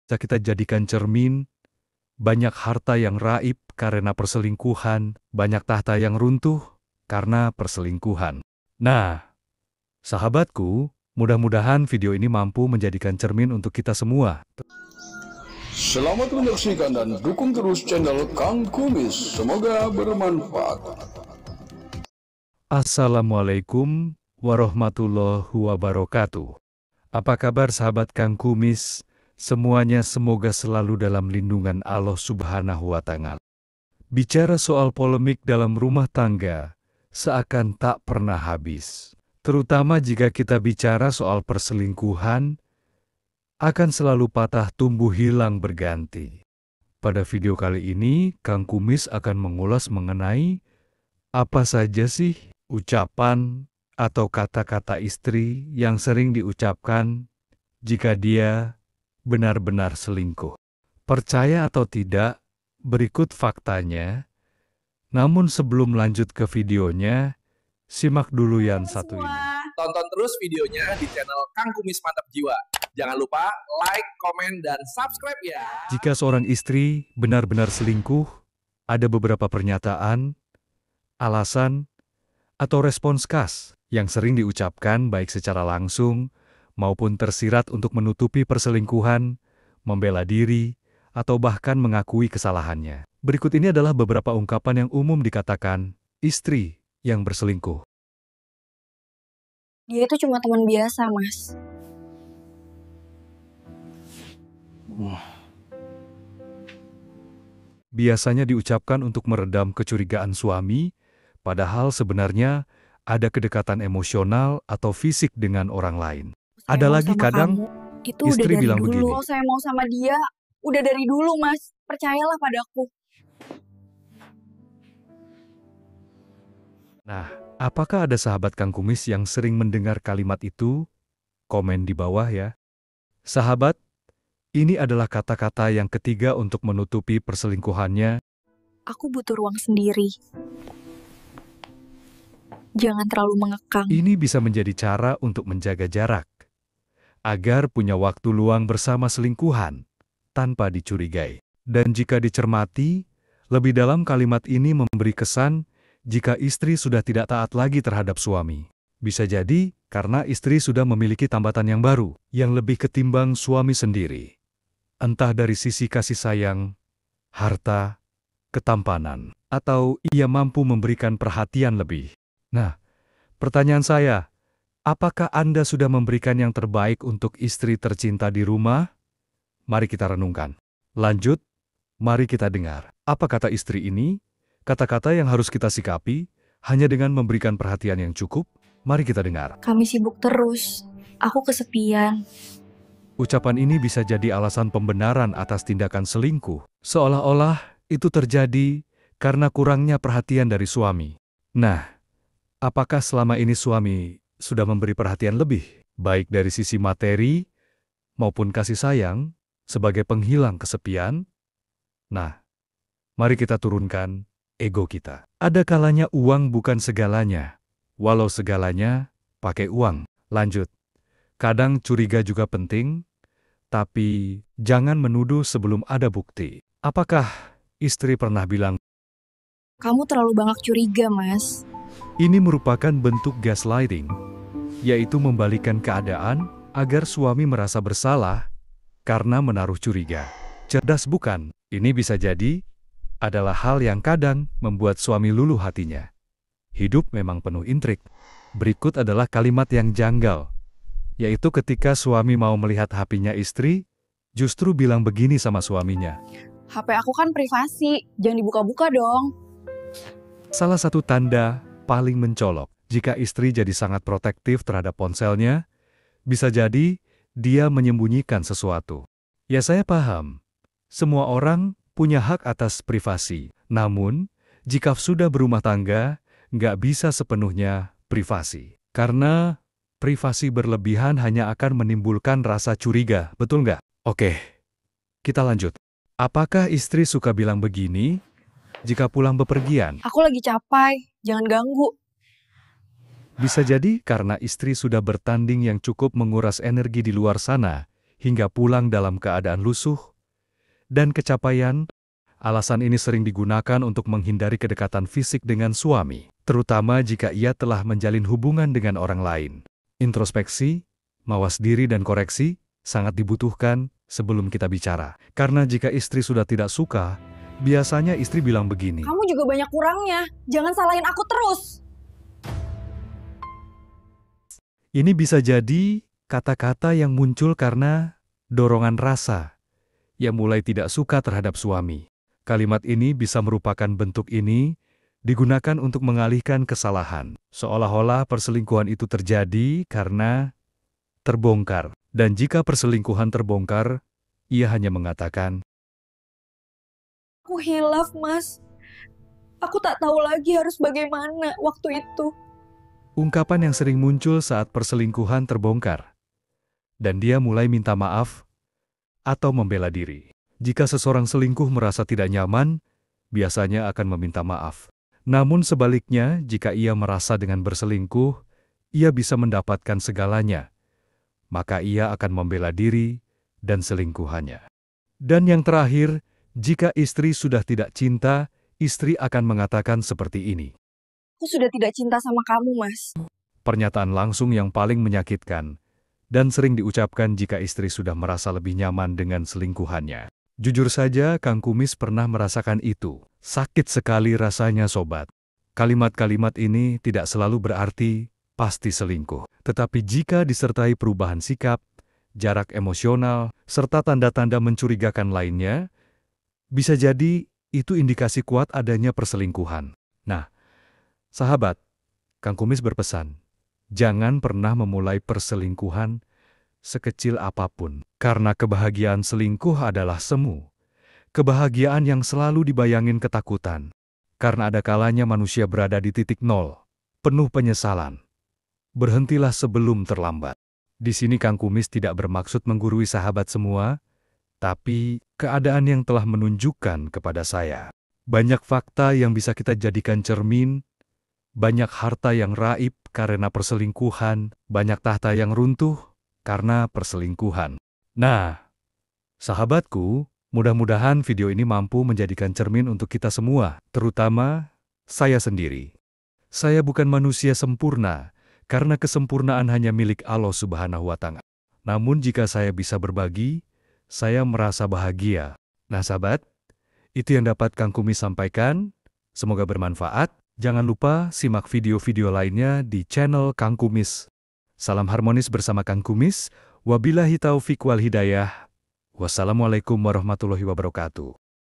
Bisa kita jadikan cermin, banyak harta yang raib karena perselingkuhan, banyak tahta yang runtuh karena perselingkuhan. Nah, sahabatku, mudah-mudahan video ini mampu menjadikan cermin untuk kita semua. Selamat menyaksikan dan dukung terus channel Kang Kumis. Semoga bermanfaat. Assalamualaikum warahmatullahi wabarakatuh. Apa kabar sahabat Kang Kumis? Semuanya semoga selalu dalam lindungan Allah Subhanahu wa Ta'ala. Bicara soal polemik dalam rumah tangga, seakan tak pernah habis. Terutama jika kita bicara soal perselingkuhan, akan selalu patah tumbuh hilang berganti. Pada video kali ini, Kang Kumis akan mengulas mengenai apa saja sih ucapan atau kata-kata istri yang sering diucapkan jika dia benar-benar selingkuh. Percaya atau tidak, berikut faktanya. Namun sebelum lanjut ke videonya, simak dulu yang satu ini. Tonton terus videonya di channel Kang Kumis Mantap Jiwa. Jangan lupa like, komen, dan subscribe ya. Jika seorang istri benar-benar selingkuh, ada beberapa pernyataan, alasan, atau respons khas yang sering diucapkan baik secara langsung maupun tersirat untuk menutupi perselingkuhan, membela diri, atau bahkan mengakui kesalahannya. Berikut ini adalah beberapa ungkapan yang umum dikatakan istri yang berselingkuh. Dia itu cuma teman biasa, Mas. Biasanya diucapkan untuk meredam kecurigaan suami, padahal sebenarnya ada kedekatan emosional atau fisik dengan orang lain. Saya Ada mau lagi sama kadang kamu. Itu istri udah dari bilang dulu. begini. Kalau saya mau sama dia, udah dari dulu, Mas. Percayalah padaku. Nah, apakah ada sahabat Kang Kumis yang sering mendengar kalimat itu? Komen di bawah ya. Sahabat, ini adalah kata-kata yang ketiga untuk menutupi perselingkuhannya. Aku butuh ruang sendiri. Jangan terlalu mengekang. Ini bisa menjadi cara untuk menjaga jarak, agar punya waktu luang bersama selingkuhan, tanpa dicurigai. Dan jika dicermati, lebih dalam kalimat ini memberi kesan jika istri sudah tidak taat lagi terhadap suami. Bisa jadi karena istri sudah memiliki tambatan yang baru, yang lebih ketimbang suami sendiri. Entah dari sisi kasih sayang, harta, ketampanan, atau ia mampu memberikan perhatian lebih. Nah, pertanyaan saya, apakah Anda sudah memberikan yang terbaik untuk istri tercinta di rumah? Mari kita renungkan. Lanjut, mari kita dengar. Apa kata istri ini? Kata-kata yang harus kita sikapi hanya dengan memberikan perhatian yang cukup. Mari kita dengar. Kami sibuk terus. Aku kesepian. Ucapan ini bisa jadi alasan pembenaran atas tindakan selingkuh, seolah-olah itu terjadi karena kurangnya perhatian dari suami. Nah, apakah selama ini suami sudah memberi perhatian lebih, baik dari sisi materi maupun kasih sayang, sebagai penghilang kesepian? Nah, mari kita turunkan ego kita. Ada kalanya uang bukan segalanya, walau segalanya pakai uang. Lanjut, kadang curiga juga penting, tapi jangan menuduh sebelum ada bukti. Apakah istri pernah bilang, Kamu terlalu banyak curiga, Mas. ini merupakan bentuk gaslighting, yaitu membalikkan keadaan agar suami merasa bersalah karena menaruh curiga. Cerdas bukan? Ini bisa jadi adalah hal yang kadang membuat suami luluh hatinya. Hidup memang penuh intrik. Berikut adalah kalimat yang janggal, yaitu ketika suami mau melihat HP-nya istri, justru bilang begini sama suaminya. HP aku kan privasi, jangan dibuka-buka dong. Salah satu tanda paling mencolok, jika istri jadi sangat protektif terhadap ponselnya, bisa jadi dia menyembunyikan sesuatu. Ya saya paham, semua orang punya hak atas privasi. Namun, jika sudah berumah tangga, nggak bisa sepenuhnya privasi. Karena privasi berlebihan hanya akan menimbulkan rasa curiga, betul nggak? Oke, kita lanjut. Apakah istri suka bilang begini jika pulang bepergian? Aku lagi capai, jangan ganggu. Bisa jadi karena istri sudah bertanding yang cukup menguras energi di luar sana, hingga pulang dalam keadaan lusuh dan kecapaian. Alasan ini sering digunakan untuk menghindari kedekatan fisik dengan suami, terutama jika ia telah menjalin hubungan dengan orang lain. Introspeksi, mawas diri dan koreksi sangat dibutuhkan sebelum kita bicara. Karena jika istri sudah tidak suka, biasanya istri bilang begini, Kamu juga banyak kurangnya. Jangan salahin aku terus. ini bisa jadi kata-kata yang muncul karena dorongan rasa yang mulai tidak suka terhadap suami. Kalimat ini bisa merupakan bentuk ini digunakan untuk mengalihkan kesalahan, seolah-olah perselingkuhan itu terjadi karena terbongkar. Dan jika perselingkuhan terbongkar, ia hanya mengatakan, Aku hilaf, Mas. Aku tak tahu lagi harus bagaimana waktu itu. ungkapan yang sering muncul saat perselingkuhan terbongkar, dan dia mulai minta maaf atau membela diri. Jika seseorang selingkuh merasa tidak nyaman, biasanya akan meminta maaf. Namun sebaliknya, jika ia merasa dengan berselingkuh, ia bisa mendapatkan segalanya, maka ia akan membela diri dan selingkuhannya. Dan yang terakhir, jika istri sudah tidak cinta, istri akan mengatakan seperti ini. Aku sudah tidak cinta sama kamu, Mas. Pernyataan langsung yang paling menyakitkan dan sering diucapkan jika istri sudah merasa lebih nyaman dengan selingkuhannya. Jujur saja, Kang Kumis pernah merasakan itu. Sakit sekali rasanya, sobat. Kalimat-kalimat ini tidak selalu berarti pasti selingkuh. Tetapi jika disertai perubahan sikap, jarak emosional, serta tanda-tanda mencurigakan lainnya, bisa jadi itu indikasi kuat adanya perselingkuhan. Nah, sahabat, Kang Kumis berpesan, jangan pernah memulai perselingkuhan sekecil apapun. Karena kebahagiaan selingkuh adalah semu. Kebahagiaan yang selalu dibayangin ketakutan. Karena ada kalanya manusia berada di titik nol, penuh penyesalan. Berhentilah sebelum terlambat. Di sini Kang Kumis tidak bermaksud menggurui sahabat semua, tapi keadaan yang telah menunjukkan kepada saya. Banyak fakta yang bisa kita jadikan cermin, banyak harta yang raib karena perselingkuhan, banyak tahta yang runtuh karena perselingkuhan. Nah, sahabatku, mudah-mudahan video ini mampu menjadikan cermin untuk kita semua, terutama saya sendiri. Saya bukan manusia sempurna, karena kesempurnaan hanya milik Allah Subhanahu wa Ta'ala. Namun jika saya bisa berbagi, saya merasa bahagia. Nah sahabat, itu yang dapat Kang Kumis sampaikan. Semoga bermanfaat. Jangan lupa simak video-video lainnya di channel Kang Kumis. Salam harmonis bersama Kang Kumis. Wabillahi taufiq wal hidayah. Wassalamualaikum warahmatullahi wabarakatuh.